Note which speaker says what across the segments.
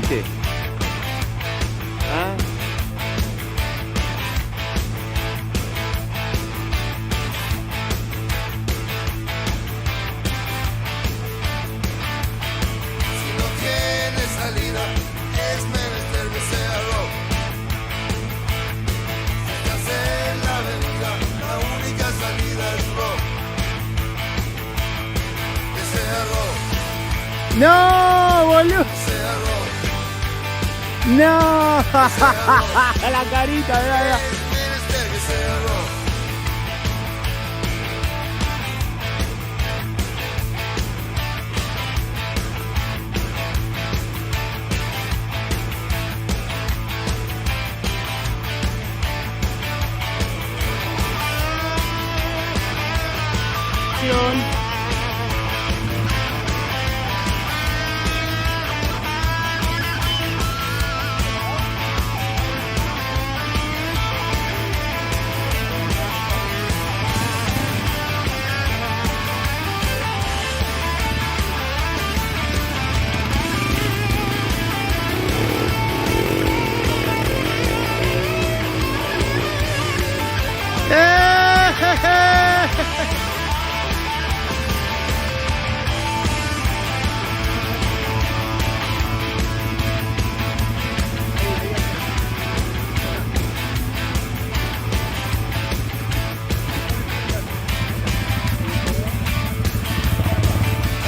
Speaker 1: dice. ¿Ah?
Speaker 2: Si no tiene salida, es menester que sea rock. Si estás en la avenida, la única salida es rock. Que sea rock,
Speaker 1: ¡No, boludo!
Speaker 2: que sea rock,
Speaker 1: ¡No!
Speaker 2: que sea rock.
Speaker 1: La carita, mirá, mirá.
Speaker 2: Es menester que sea rock.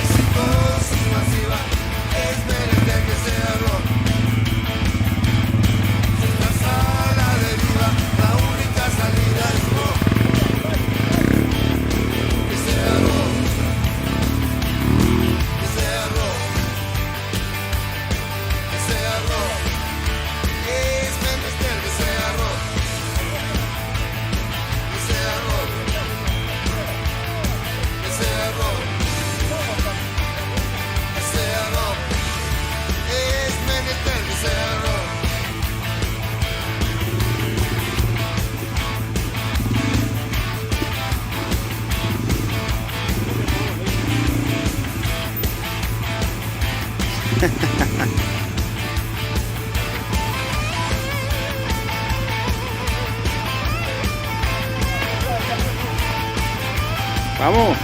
Speaker 2: Psicosis masiva, es menester que sea rock. Si estás a la deriva, la única salida es rock. Que sea rock, que sea rock, que sea rock. Es menester que sea rock, que sea rock, que sea rock. Que sea rock, es menester que sea rock.
Speaker 1: Vamos.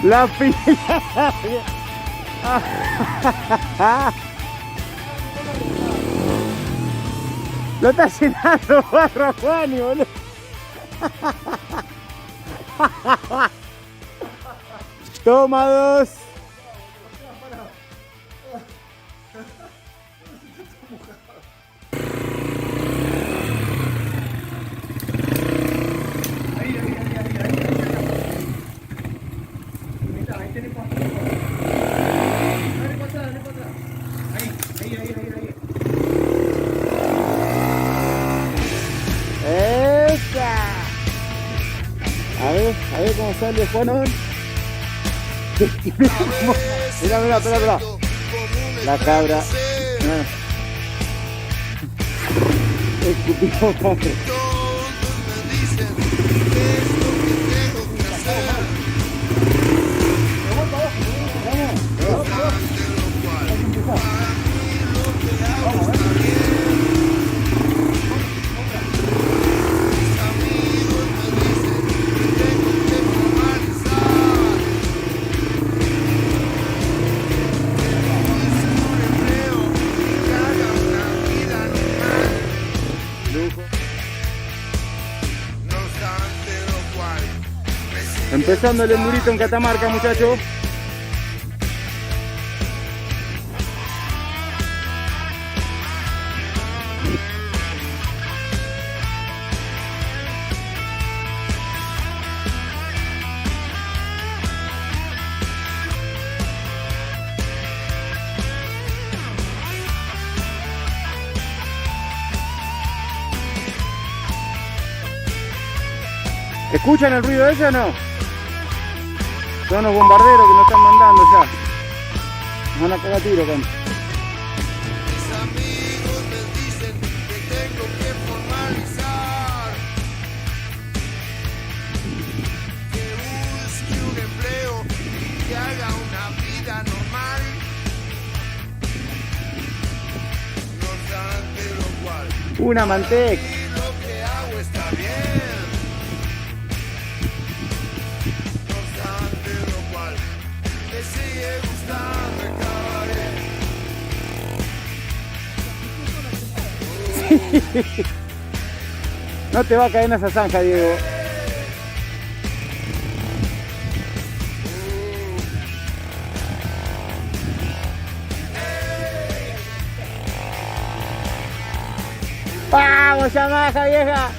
Speaker 1: La pila. Lo está llenando barro Juani, boludo. Toma dos. ¡Esa! A ver cómo sale Juan. Mira, mira, espera. La cabra. Escupimos cabra.
Speaker 2: Todos me dicen qué es lo que tengo que hacer. No obstante lo cual, para mí lo que hago está bien. Mis amigos me dicen que tengo que formalizar. Es un empleo que haga una vida normal.
Speaker 1: Lujo.
Speaker 2: No obstante lo cual, me sigue
Speaker 1: Empezando el endurito en Catamarca, muchachos. ¿Escuchan el ruido ese o no? Son los bombarderos que nos están mandando ya. Nos van a cagar tiro, acá.
Speaker 2: Mis amigos me dicen que tengo que formalizar, que busque un empleo y que haga una vida normal. No obstante lo cual,
Speaker 1: Una manteca.
Speaker 2: y lo que hago está bien. No obstante lo cual, me sigue gustando el cabaret.
Speaker 1: No te va a caer en esa zanja, Diego. ¡Vamos, Yamaha vieja!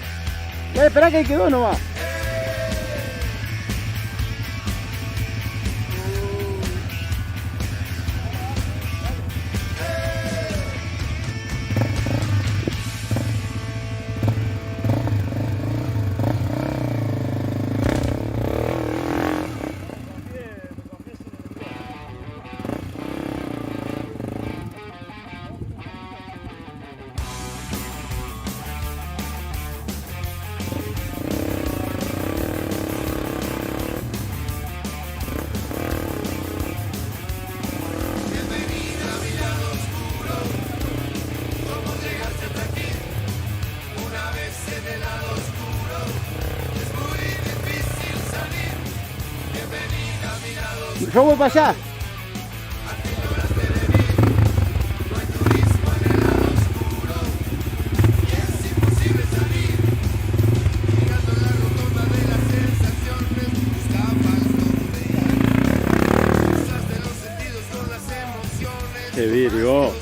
Speaker 1: Esperá que ahí quedó nomás. Yo voy para allá. ¡Qué virgo!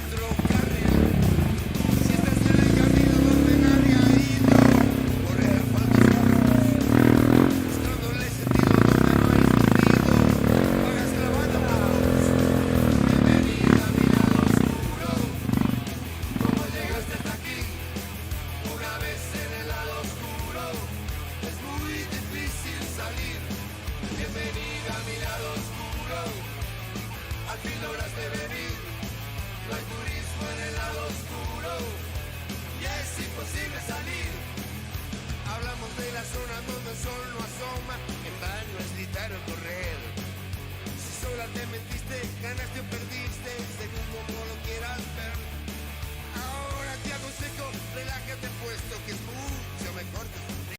Speaker 2: Te mentiste, ganaste o perdiste, según como lo quieras